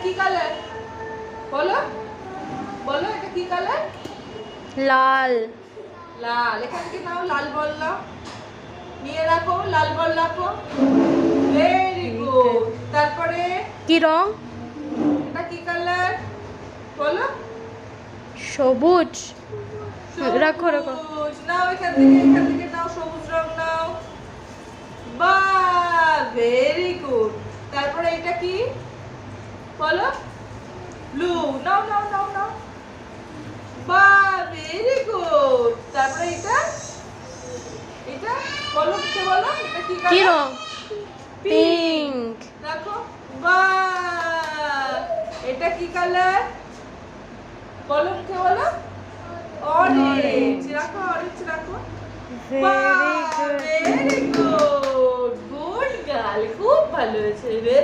কি কালার? বলো বলো এটা কি কালার? লাল। লাল। এখান থেকে নাও লাল বল নাও, নিয়ে রাখো লাল বল রাখো। Very good. তারপরে কি রং? এটা কি কালার? বলো। সবুজ। রাখো রাখো। সবুজ। নাও এখান থেকে নাও সবুজ রং নাও। বাহ, ভেরি গুড। তারপরে এটা কি? বলো। ব্লু। নাও নাও নাও নাও। বাহ, ভেরি গুড। তারপরে এটা এটা বলো, কে বলো এটা কি কি কালার? রং? পিঙ্ক। রাখো। বাহ, এটা কি কালার? বলো, কে বলো? অরেঞ্জ। রাখো, অরেঞ্জ রাখো। Very good. Very good. Good girl, খুব ভালো হয়েছে।